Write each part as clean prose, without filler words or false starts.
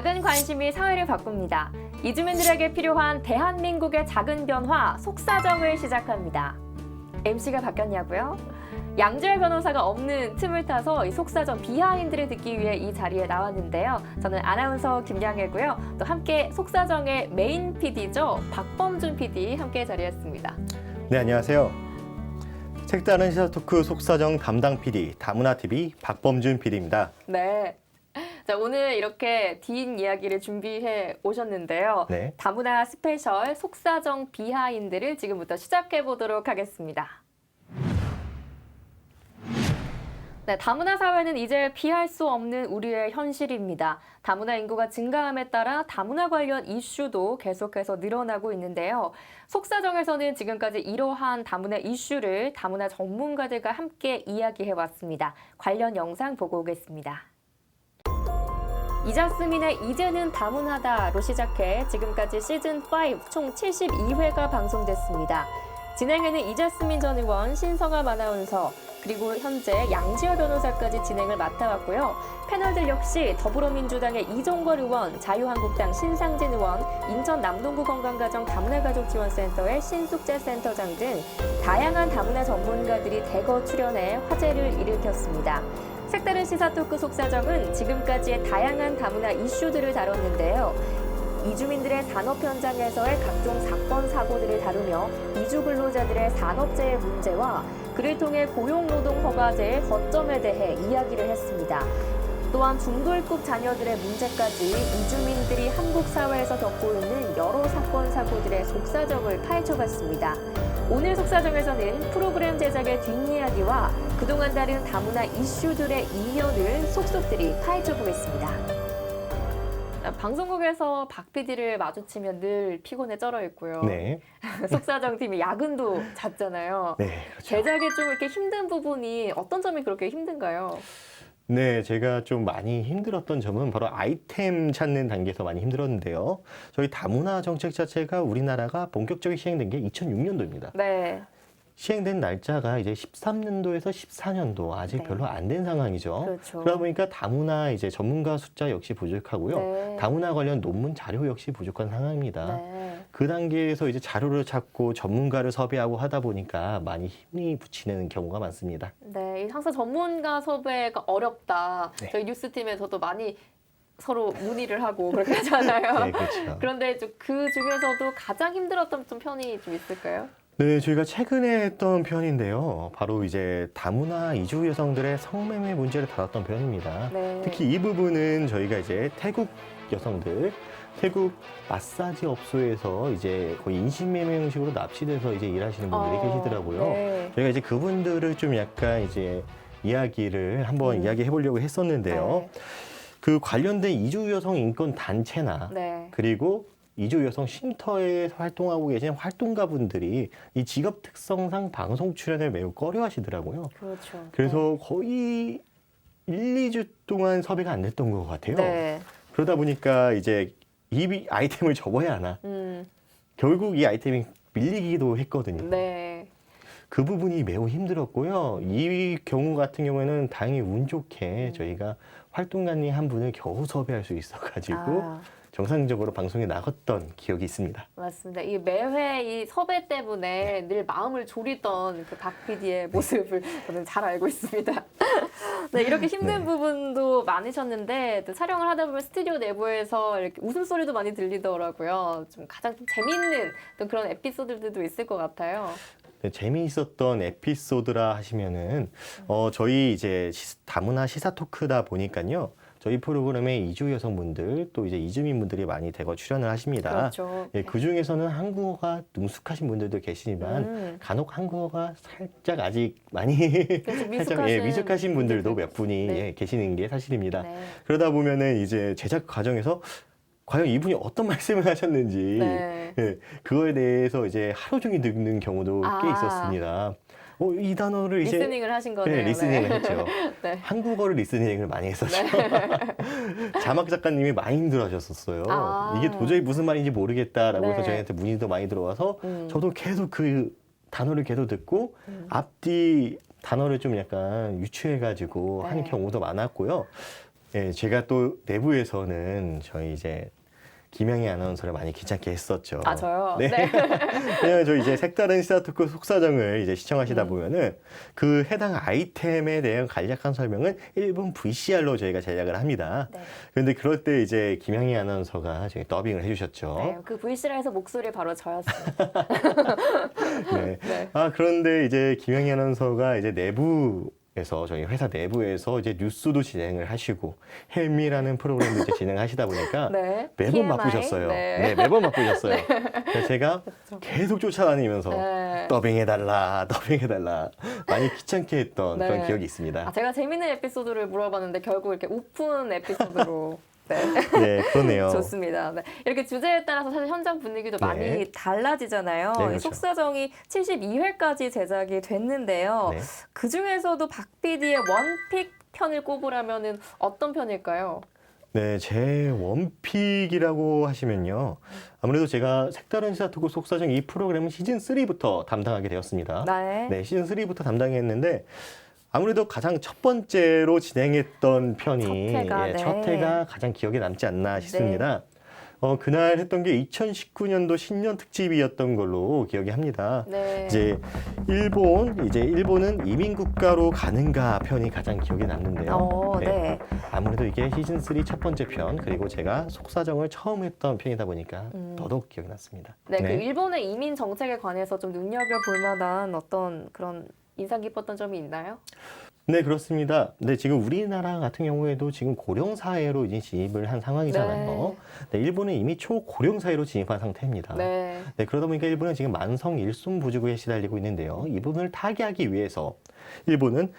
작은 관심이 사회를 바꿉니다. 이주민들에게 필요한 대한민국의 작은 변화, 속사정을 시작합니다. MC가 바뀌었냐고요? 양지열 변호사가 없는 틈을 타서 이 속사정 비하인드를 듣기 위해 이 자리에 나왔는데요. 저는 아나운서 김양혜고요. 또 함께 속사정의 메인 PD죠. 박범준 PD 함께 자리했습니다. 네, 안녕하세요. 색다른 시사토크 속사정 담당 PD, 다문화TV 박범준 PD입니다. 네. 자, 오늘 이렇게 뒷 이야기를 준비해 오셨는데요. 네. 다문화 스페셜 속사정 비하인드를 지금부터 시작해 보도록 하겠습니다. 네, 다문화 사회는 이제 피할 수 없는 우리의 현실입니다. 다문화 인구가 증가함에 따라 다문화 관련 이슈도 계속해서 늘어나고 있는데요. 속사정에서는 지금까지 이러한 다문화 이슈를 다문화 전문가들과 함께 이야기해 왔습니다. 관련 영상 보고 오겠습니다. 이자스민의 이제는 다문화다로 시작해 지금까지 시즌5 총 72회가 방송됐습니다. 진행에는 이자스민 전 의원, 신성함 아나운서, 그리고 현재 양지열 변호사까지 진행을 맡아왔고요. 패널들 역시 더불어민주당의 이종걸 의원, 자유한국당 신상진 의원, 인천 남동구 건강가정 다문화가족지원센터의 신숙재 센터장 등 다양한 다문화 전문가들이 대거 출연해 화제를 일으켰습니다. 색다른 시사토크 속사정은 지금까지의 다양한 다문화 이슈들을 다뤘는데요. 이주민들의 산업 현장에서의 각종 사건, 사고들을 다루며 이주 근로자들의 산업재해 문제와 그를 통해 고용노동 허가제의 허점에 대해 이야기를 했습니다. 또한 중도입국 자녀들의 문제까지 이주민들이 한국 사회에서 겪고 있는 여러 사건, 사고들의 속사정을 파헤쳐봤습니다. 오늘 속사정에서는 프로그램 제작의 뒷이야기와 그동안 다른 다문화 이슈들의 이면을 속속들이 파헤쳐보겠습니다. 방송국에서 박 PD를 마주치면 늘 피곤에 쩔어 있고요. 네. 속사정 팀이 야근도 잦잖아요. 네, 그렇죠. 제작에 좀 이렇게 힘든 부분이 어떤 점이 그렇게 힘든가요? 네, 제가 좀 많이 힘들었던 점은 바로 아이템 찾는 단계에서 많이 힘들었는데요. 저희 다문화 정책 자체가 우리나라가 본격적으로 시행된 게 2006년도입니다. 네. 시행된 날짜가 이제 13년도에서 14년도 아직 네. 별로 안 된 상황이죠. 그렇죠. 그러다 보니까 다문화 이제 전문가 숫자 역시 부족하고요. 네. 다문화 관련 논문 자료 역시 부족한 상황입니다. 네. 그 단계에서 이제 자료를 찾고 전문가를 섭외하고 하다 보니까 많이 힘이 붙이는 경우가 많습니다. 네, 항상 전문가 섭외가 어렵다. 네. 저희 뉴스팀에서도 많이 서로 문의를 하고 그렇게 하잖아요. 네, 그렇죠. 그런데 좀 그 중에서도 가장 힘들었던 좀 편이 좀 있을까요? 네, 저희가 최근에 했던 편인데요. 바로 이제 다문화 이주 여성들의 성매매 문제를 다뤘던 편입니다. 네. 특히 이 부분은 저희가 이제 태국 여성들, 태국 마사지 업소에서 이제 거의 인신매매 형식으로 납치돼서 이제 일하시는 분들이 계시더라고요. 네. 저희가 이제 그분들을 좀 약간 이제 이야기를 한번 이야기해 보려고 했었는데요. 네. 그 관련된 이주 여성 인권 단체나 네. 그리고 이주 여성 쉼터에 활동하고 계신 활동가분들이 이 직업 특성상 방송 출연을 매우 꺼려 하시더라고요. 그렇죠. 그래서 거의 1, 2주 동안 섭외가 안 됐던 것 같아요. 네. 그러다 보니까 이제 이 아이템을 접어야 하나. 결국 이 아이템이 밀리기도 했거든요. 네. 그 부분이 매우 힘들었고요. 이 경우 같은 경우에는 다행히 운 좋게 저희가 활동가님 한 분을 겨우 섭외할 수 있어가지고 정상적으로 방송에 나갔던 기억이 있습니다. 맞습니다. 이 매회 이 섭외 때문에 늘 마음을 졸이던 그 박 PD의 모습을 저는 잘 알고 있습니다. 네, 이렇게 힘든 네. 부분도 많으셨는데 또 촬영을 하다 보면 스튜디오 내부에서 이렇게 웃음소리도 많이 들리더라고요. 좀 가장 좀 재밌는 또 그런 에피소드들도 있을 것 같아요. 네, 재미있었던 에피소드라 하시면은 저희 이제 다문화 시사 토크다 보니까요. 저희 프로그램에 이주 여성분들 또 이제 이주민분들이 많이 대거 출연을 하십니다. 그렇죠. 예, 그 중에서는 한국어가 능숙하신 분들도 계시지만 간혹 한국어가 살짝 아직 많이 그렇죠. 미숙하신 분들도 몇 분이 네. 예, 계시는 게 사실입니다. 네. 그러다 보면은 이제 제작 과정에서 과연 이분이 어떤 말씀을 하셨는지 네. 예, 그거에 대해서 이제 하루 종일 듣는 경우도 꽤 있었습니다. 이 단어를 이제 리스닝을 하신 거네요. 네, 리스닝을 했죠. 네. 한국어를 리스닝을 많이 했었죠. 자막 작가님이 많이 힘들어하셨었어요. 이게 도저히 무슨 말인지 모르겠다라고 해서 저희한테 문의도 많이 들어와서 저도 계속 그 단어를 계속 듣고 앞뒤 단어를 좀 약간 유추해가지고 하는 경우도 많았고요. 예, 제가 또 내부에서는 저희 이제 김양희 아나운서를 많이 귀찮게 했었죠. 아, 저요? 네. 왜냐면 저 이제 색다른 시사토크 속사정을 이제 시청하시다 보면은 그 해당 아이템에 대한 간략한 설명은 1분 VCR로 저희가 제작을 합니다. 네. 그런데 그럴 때 이제 김양희 아나운서가 저희 더빙을 해주셨죠. 네, 그 VCR에서 목소리 바로 저였어요. 네. 네. 아, 그런데 이제 김양희 아나운서가 이제 내부에서 저희 회사 내부에서 이제 뉴스도 진행을 하시고 헬미라는 프로그램도 이제 진행하시다 보니까 네. 매번 TMI. 바쁘셨어요. 네. 네, 매번 바쁘셨어요. 그래서 제가 계속 쫓아다니면서 네. 더빙해달라, 더빙해달라 많이 귀찮게 했던 네. 그런 기억이 있습니다. 아, 제가 재밌는 에피소드를 물어봤는데 결국 이렇게 오픈 에피소드로. 네. 네, 그러네요. 좋습니다. 네. 이렇게 주제에 따라서 사실 현장 분위기도 네. 많이 달라지잖아요. 네, 이 그렇죠. 속사정이 72회까지 제작이 됐는데요. 네. 그 중에서도 박 PD의 원픽 편을 꼽으라면은 어떤 편일까요? 네, 제 원픽이라고 하시면요. 아무래도 제가 색다른 시사토크 속사정 이 프로그램은 시즌 3부터 담당하게 되었습니다. 네. 네, 시즌 3부터 담당했는데 아무래도 가장 첫 번째로 진행했던 편이 첫 첫 회가, 회가 가장 기억에 남지 않나 싶습니다. 그날 했던 게 2019년도 신년 특집이었던 걸로 기억이 합니다. 네. 이제 일본은 이민 국가로 가는가 편이 가장 기억에 남는데요. 네. 아무래도 이게 시즌 3 첫 번째 편 그리고 제가 속사정을 처음 했던 편이다 보니까 더더욱 기억이 났습니다. 네, 그 일본의 이민 정책에 관해서 좀 눈여겨볼 만한 어떤 그런 인상 깊었던 점이 있나요? 네, 그렇습니다. 네, 지금 우리나라 같은 경우에도 지금 고령 사회로 이제 진입을 한 상황이잖아요. 네, 일본은 이미 초고령 사회로 진입한 상태입니다. 네. 네, 그러다 보니까 일본은 지금 만성 일손 부족에 시달리고 있는데요. 이 부분을 타개하기 위해서 일본은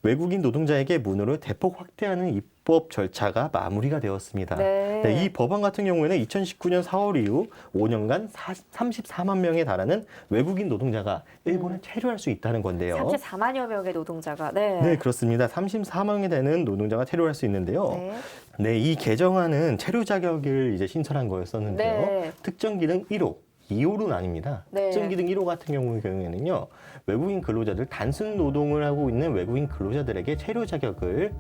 외국인 노동자에게 문호를 대폭 확대하는 입법 절차가 마무리가 되었습니다. 네. 네, 이 법안 같은 경우에는 2019년 4월 이후 5년간 34만 명에 달하는 외국인 노동자가 일본에 체류할 수 있다는 건데요. 34만여 명의 노동자가. 네. 네, 그렇습니다. 34만이 되는 노동자가 체류할 수 있는데요. 네. 네, 이 개정안은 체류 자격을 이제 신설한 거였었는데요. 네. 특정 기능 1호, 2호로 나뉩니다. 네. 특정 기능 1호 같은 경우에는요. 외국인 근로자들, 단순 노동을 하고 있는 외국인 근로자들에게 체류 자격을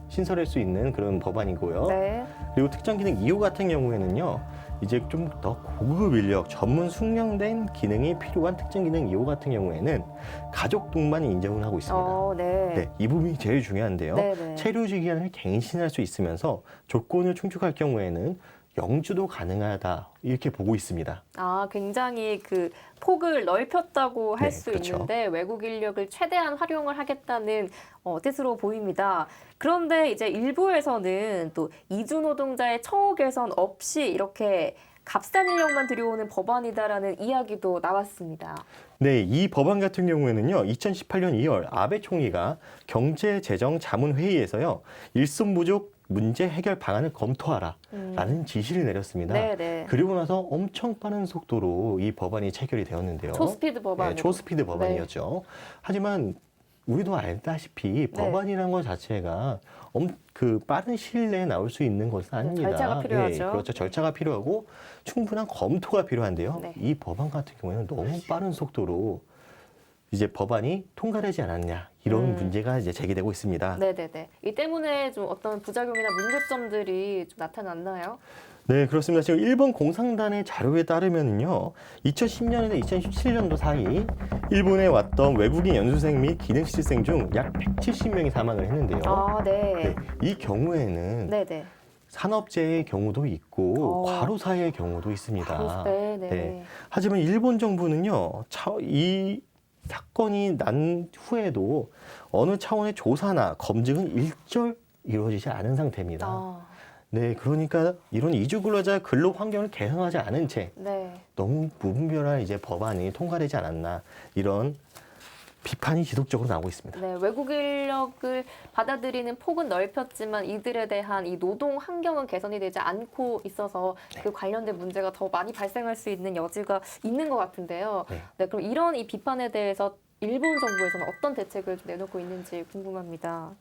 신설할 수 있는 그런 법안이고요. 네. 그리고 특정 기능 2호 같은 경우에는요. 이제 좀 더 고급 인력, 전문 숙련된 기능이 필요한 특정 기능 2호 같은 경우에는 가족 동반이 인정을 하고 있습니다. 네. 네, 이 부분이 제일 중요한데요. 네. 체류지 기간을 갱신할 수 있으면서 조건을 충족할 경우에는 영주도 가능하다 이렇게 보고 있습니다. 아, 굉장히 그 폭을 넓혔다고 할 네, 수 그렇죠. 있는데 외국 인력을 최대한 활용을 하겠다는 뜻으로 보입니다. 그런데 이제 일부에서는 또 이주 노동자의 처우 개선 없이 이렇게 값싼 인력만 들여오는 법안이다라는 이야기도 나왔습니다. 네, 이 법안 같은 경우에는요, 2018년 2월 아베 총리가 경제재정자문회의에서요, 일손 부족 문제 해결 방안을 검토하라라는 지시를 내렸습니다. 네네. 그리고 나서 엄청 빠른 속도로 이 법안이 체결이 되었는데요. 초스피드 법안. 네, 초스피드 법안이었죠. 하지만 우리도 알다시피 법안이라는 것 자체가 그 빠른 시일 내에 나올 수 있는 것은 아닙니다. 절차가 필요하죠. 네, 그렇죠. 절차가 필요하고 충분한 검토가 필요한데요. 네. 이 법안 같은 경우에는 너무 빠른 속도로 이제 법안이 통과되지 않았냐 이런 문제가 이제 제기되고 있습니다. 네네네. 이 때문에 좀 어떤 부작용이나 문제점들이 좀 나타났나요? 네, 그렇습니다. 지금 일본 공산당의 자료에 따르면요, 2010년에서 2017년도 사이 일본에 왔던 외국인 연수생 및 기능실생 중 약 170명이 사망을 했는데요. 아, 네. 네, 이 경우에는 네네. 산업재해의 경우도 있고 과로사의 경우도 있습니다. 네네. 네. 하지만 일본 정부는요, 이 사건이 난 후에도 어느 차원의 조사나 검증은 일절 이루어지지 않은 상태입니다. 아, 네, 그러니까 이런 이주 근로자 근로 환경을 개선하지 않은 채 네. 너무 무분별한 이제 법안이 통과되지 않았나 이런 비판이 지속적으로 나오고 있습니다. 네, 외국 인력을 받아들이는 폭은 넓혔지만 이들에 대한 이 노동 환경은 개선이 되지 않고 있어서 그 관련된 문제가 더 많이 발생할 수 있는 여지가 있는 것 같은데요. 네. 네, 그럼 이런 이 비판에 대해서 일본 정부에서는 어떤 대책을 좀 내놓고 있는지 궁금합니다.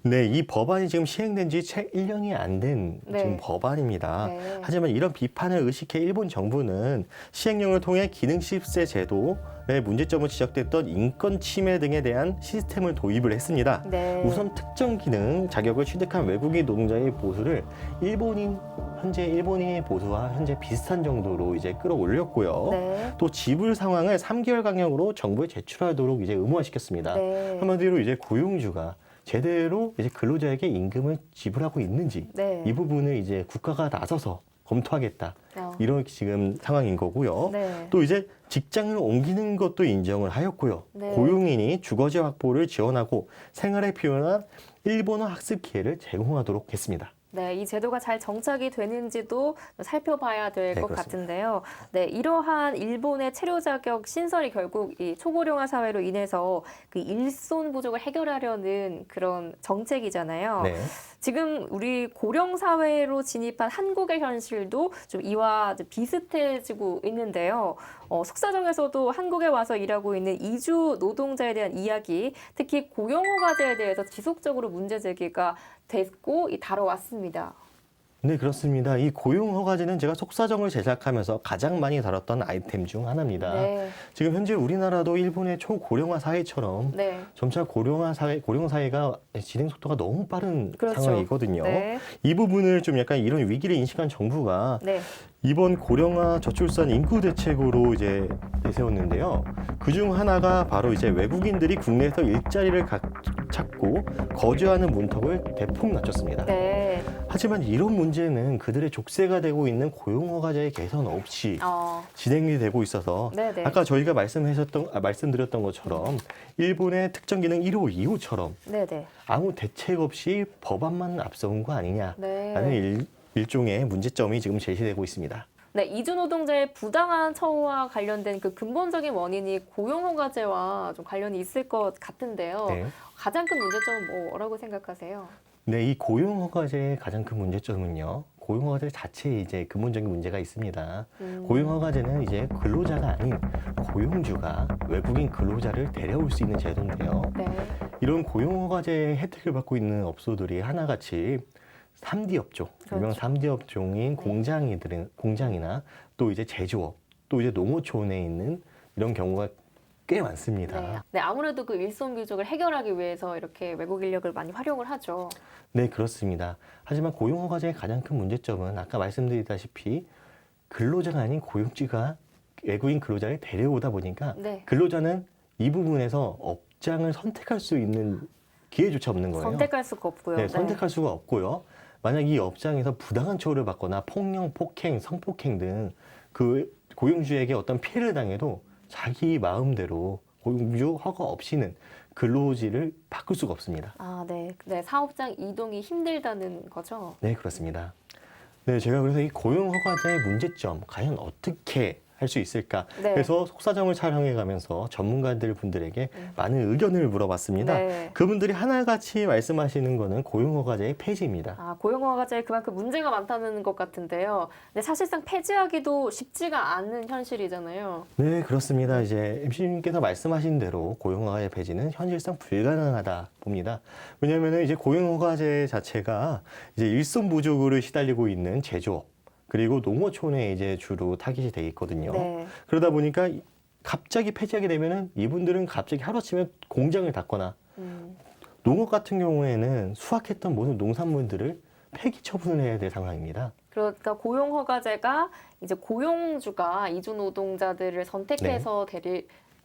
네, 이 법안이 지금 시행된 지 채 1년이 안 된 네. 지금 법안입니다. 네. 하지만 이런 비판을 의식해 일본 정부는 시행령을 통해 기능십세 제도의 문제점을 지적됐던 인권 침해 등에 대한 시스템을 도입을 했습니다. 네. 우선 특정 기능 자격을 취득한 외국인 노동자의 보수를 현재 일본인의 보수와 현재 비슷한 정도로 이제 끌어올렸고요. 네. 또 지불 상황을 3개월 강령으로 정부에 제출하도록 이제 의무화시켰습니다. 네. 한마디로 이제 고용주가 제대로 이제 근로자에게 임금을 지불하고 있는지 네. 이 부분을 이제 국가가 나서서 검토하겠다. 어. 이런 지금 상황인 거고요. 네. 또 이제 직장을 옮기는 것도 인정을 하였고요. 네. 고용인이 주거지 확보를 지원하고 생활에 필요한 일본어 학습 기회를 제공하도록 했습니다. 네, 이 제도가 잘 정착이 되는지도 살펴봐야 될 네, 것 그렇습니다. 같은데요. 네, 이러한 일본의 체류 자격 신설이 결국 이 초고령화 사회로 인해서 그 일손 부족을 해결하려는 그런 정책이잖아요. 네. 지금 우리 고령 사회로 진입한 한국의 현실도 좀 이와 비슷해지고 있는데요. 속사정에서도 한국에 와서 일하고 있는 이주 노동자에 대한 이야기, 특히 고용허가제에 대해서 지속적으로 문제 제기가 됐고 다뤄왔습니다. 네, 그렇습니다. 이 고용허가제는 제가 속사정을 제작하면서 가장 많이 다뤘던 아이템 중 하나입니다. 네, 지금 현재 우리나라도 일본의 초고령화 사회처럼 네, 점차 고령 사회가 진행 속도가 너무 빠른 그렇죠. 상황이거든요. 네, 이 부분을 좀 약간 이런 위기를 인식한 정부가 네, 이번 고령화 저출산 인구 대책으로 이제 내세웠는데요. 그중 하나가 바로 이제 외국인들이 국내에서 일자리를 찾고 거주하는 문턱을 대폭 낮췄습니다. 네. 하지만 이런 문제는 그들의 족쇄가 되고 있는 고용허가제의 개선 없이 진행이 되고 있어서 네, 네. 아까 저희가 말씀드렸던 것처럼 일본의 특정 기능 1호, 2호처럼 네, 네. 아무 대책 없이 법안만 앞서온 거 아니냐라는 네. 일종의 문제점이 지금 제시되고 있습니다. 네, 이주 노동자의 부당한 처우와 관련된 그 근본적인 원인이 고용허가제와 좀 관련이 있을 것 같은데요. 네. 가장 큰 문제점은 뭐라고 생각하세요? 네, 이 고용허가제의 가장 큰 문제점은요. 고용허가제 자체에 이제 근본적인 문제가 있습니다. 고용허가제는 이제 근로자가 아닌 고용주가 외국인 근로자를 데려올 수 있는 제도인데요. 네. 이런 고용허가제 혜택을 받고 있는 업소들이 하나같이 3D 업종, 유명 그렇죠. 3D 업종인 공장이나 또 이제 제조업, 또 이제 농어촌에 있는 이런 경우가 꽤 많습니다. 네. 네, 아무래도 그 일손 부족을 해결하기 위해서 이렇게 외국 인력을 많이 활용을 하죠. 네, 그렇습니다. 하지만 고용허가제의 가장 큰 문제점은 아까 말씀드리다시피 근로자가 아닌 고용주가 외국인 근로자를 데려오다 보니까 네. 근로자는 이 부분에서 업장을 선택할 수 있는 기회조차 없는 거예요. 선택할 수가 없고요. 네, 선택할 수가 없고요. 만약 이 업장에서 부당한 처우를 받거나 폭력, 폭행, 성폭행 등 그 고용주에게 어떤 피해를 당해도 자기 마음대로 고용주 허가 없이는 근로지를 바꿀 수가 없습니다. 아, 네. 네, 사업장 이동이 힘들다는 거죠. 네, 그렇습니다. 네, 제가 그래서 이 고용허가제의 문제점, 과연 어떻게 할 수 있을까? 네. 그래서 속사정을 촬영해 가면서 전문가들 분들에게 많은 의견을 물어봤습니다. 네. 그분들이 하나같이 말씀하시는 거는 고용허가제의 폐지입니다. 아, 고용허가제에 그만큼 문제가 많다는 것 같은데요. 근데 사실상 폐지하기도 쉽지가 않은 현실이잖아요. 네, 그렇습니다. 이제 MC님께서 말씀하신 대로 고용허가제 폐지는 현실상 불가능하다 봅니다. 왜냐하면 이제 고용허가제 자체가 이제 일손 부족으로 시달리고 있는 제조업 그리고 농어촌에 이제 주로 타깃이 돼 있거든요. 네. 그러다 보니까 갑자기 폐지하게 되면은 이분들은 갑자기 하루아침에 공장을 닫거나 농업 같은 경우에는 수확했던 모든 농산물들을 폐기 처분을 해야 될 상황입니다. 그러니까 고용허가제가 이제 고용주가 이주 노동자들을 선택해서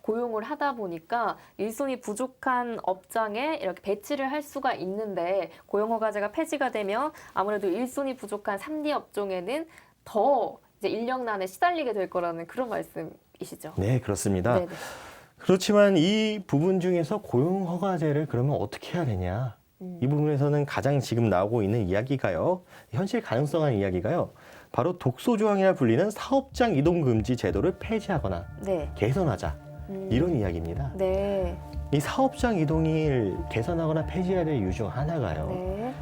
고용을 하다 보니까 일손이 부족한 업장에 이렇게 배치를 할 수가 있는데 고용허가제가 폐지가 되면 아무래도 일손이 부족한 3D 업종에는 더 이제 인력난에 시달리게 될 거라는 그런 말씀이시죠? 네, 그렇습니다. 네네. 그렇지만 이 부분 중에서 고용허가제를 그러면 어떻게 해야 되냐? 이 부분에서는 가장 지금 나오고 있는 이야기가요. 현실 가능성한 이야기가요. 바로 독소조항이라 불리는 사업장 이동금지 제도를 폐지하거나 네. 개선하자. 이런 이야기입니다. 네. 이 사업장 이동을 개선하거나 폐지해야 될 이유 중 하나가요. 네.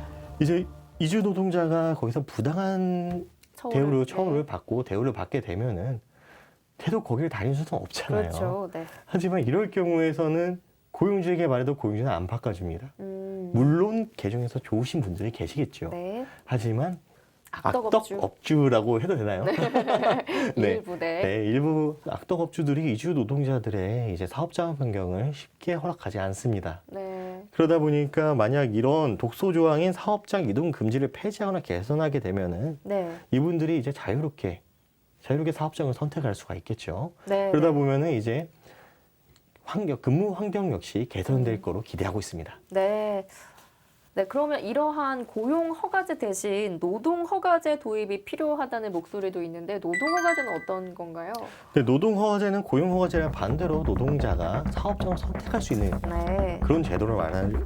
이제 이주 노동자가 거기서 부당한 처우를 받고 대우를 받게 되면은 계속 거기를 다닐 수는 없잖아요. 그렇죠. 네. 하지만 이럴 경우에서는 고용주에게 말해도 고용주는 안 바꿔줍니다. 물론 물론 개중에서 좋으신 분들이 계시겠죠. 네. 하지만 악덕업주. 악덕업주라고 해도 되나요? 네. 일부 네, 일부 악덕업주들이 이주 노동자들의 이제 사업장 변경을 쉽게 허락하지 않습니다. 네. 그러다 보니까 만약 이런 독소 조항인 사업장 이동 금지를 폐지하거나 개선하게 되면은 네. 이분들이 이제 자유롭게 사업장을 선택할 수가 있겠죠. 네. 그러다 보면은 이제 근무 환경 역시 개선될 거로 기대하고 있습니다. 네. 네, 그러면 이러한 고용 허가제 대신 노동 허가제 도입이 필요하다는 목소리도 있는데 노동 허가제는 어떤 건가요? 근데 노동 허가제는 고용 허가제랑 반대로 노동자가 사업장을 선택할 수 있는 네. 그런 제도를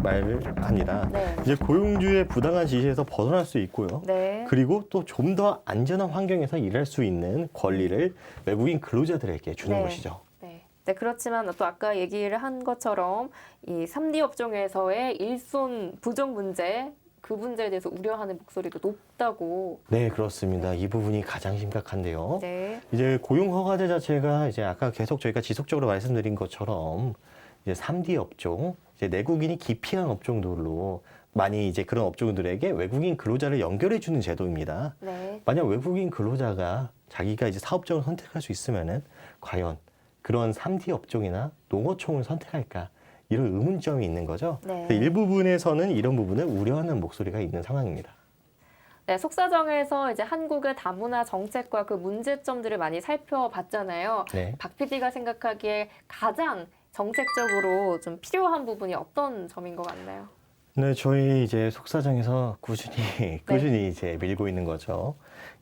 말합니다. 네. 이제 고용주의 부당한 지시에서 벗어날 수 있고요. 네. 그리고 또 좀 더 안전한 환경에서 일할 수 있는 권리를 외국인 근로자들에게 주는 네. 것이죠. 네, 그렇지만 또 아까 얘기를 한 것처럼 이 3D 업종에서의 일손 부족 문제, 그 문제에 대해서 우려하는 목소리도 높다고. 네, 그렇습니다. 이 부분이 가장 심각한데요. 네. 이제 고용 허가제 자체가 이제 아까 계속 저희가 지속적으로 말씀드린 것처럼 이제 3D 업종, 이제 내국인이 기피한 업종들로 많이 이제 그런 업종들에게 외국인 근로자를 연결해 주는 제도입니다. 네. 만약 외국인 근로자가 자기가 이제 사업장을 선택할 수 있으면은 과연 그런 3D 업종이나 농어촌을 선택할까 이런 의문점이 있는 거죠. 네. 일부분에서는 이런 부분을 우려하는 목소리가 있는 상황입니다. 네, 속사정에서 이제 한국의 다문화 정책과 그 문제점들을 많이 살펴봤잖아요. 네. 박 PD가 생각하기에 가장 정책적으로 좀 필요한 부분이 어떤 점인 것 같나요? 네, 저희 이제 속사정에서 꾸준히 이제 밀고 있는 거죠.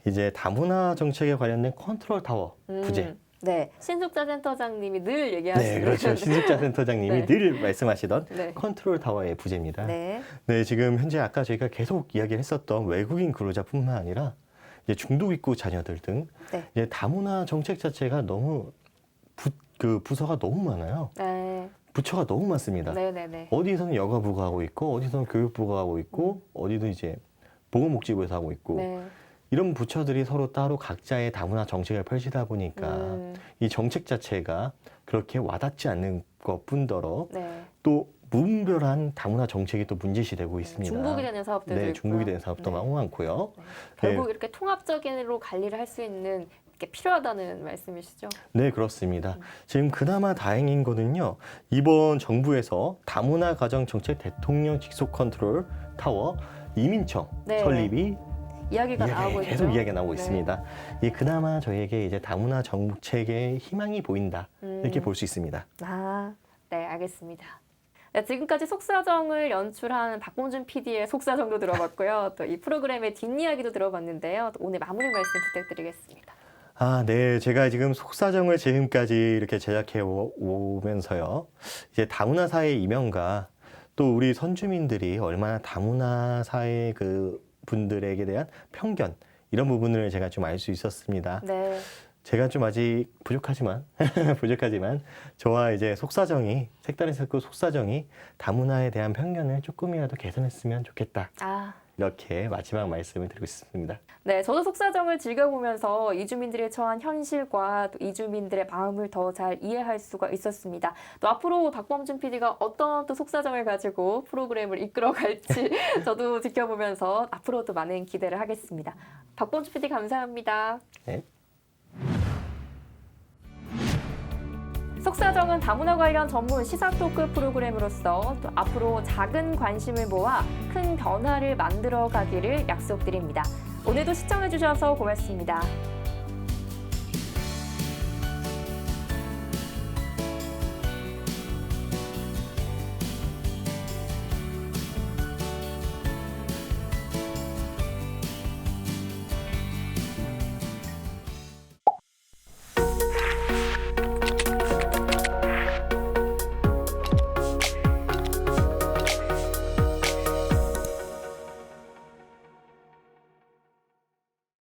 이제 다문화 정책에 관련된 컨트롤 타워 부재. 네, 신숙자 센터장님이 늘 얘기하시는. 네, 그렇죠. 신숙자 센터장님이 네. 늘 말씀하시던 네. 컨트롤 타워의 부재입니다. 네. 네, 지금 현재 아까 저희가 계속 이야기를 했었던 외국인 근로자뿐만 아니라 이제 중도 입국 자녀들 등 네. 이제 다문화 정책 자체가 너무 부서가 너무 많아요. 네. 부처가 너무 많습니다. 네네네. 어디서는 여가부가 하고 있고, 어디서는 교육부가 하고 있고, 어디든 이제 보건복지부에서 하고 있고, 네. 이런 부처들이 서로 따로 각자의 다문화 정책을 펼치다 보니까 이 정책 자체가 그렇게 와닿지 않는 것뿐더러 네. 또 무분별한 다문화 정책이 또 문제시되고 있습니다. 중복이 되는 사업들도 네, 있고요. 중복이 되는 사업도 네. 너무 많고요. 네. 결국 네. 이렇게 통합적인으로 관리를 할 수 있는 게 필요하다는 말씀이시죠? 네, 그렇습니다. 지금 그나마 다행인 거는요. 이번 정부에서 다문화 가정 정책 대통령 직속 컨트롤 타워 이민청 네. 설립이 이야기가 나오고 계속 있죠. 이야기가 나오고 네. 있습니다. 이 그나마 저희에게 이제 다문화 정책에 희망이 보인다 이렇게 음. 볼 수 있습니다. 아, 네, 알겠습니다. 네, 지금까지 속사정을 연출한 박범준 PD의 속사정도 들어봤고요. 또 이 프로그램의 뒷이야기도 들어봤는데요. 또 오늘 마무리 말씀 부탁드리겠습니다. 아, 네. 제가 지금 속사정을 지금까지 이렇게 제작해 오면서요. 이제 다문화 사회 이면과 또 우리 선주민들이 얼마나 다문화 사회 그 분들에게 대한 편견 이런 부분을 제가 좀 알 수 있었습니다. 네. 제가 좀 아직 부족하지만 저와 이제 속사정이 색다른 색깔 속사정이 다문화에 대한 편견을 조금이라도 개선했으면 좋겠다. 아, 이렇게 마지막 말씀을 드리고 싶습니다. 네, 저도 속사정을 즐겨보면서 이주민들이 처한 현실과 또 이주민들의 마음을 더 잘 이해할 수가 있었습니다. 또 앞으로 박범준 PD가 어떤 또 속사정을 가지고 프로그램을 이끌어갈지 저도 지켜보면서 앞으로도 많은 기대를 하겠습니다. 박범준 PD 감사합니다. 네. 속사정은 다문화 관련 전문 시사 토크 프로그램으로서 또 앞으로 작은 관심을 모아 큰 변화를 만들어 가기를 약속드립니다. 오늘도 시청해주셔서 고맙습니다.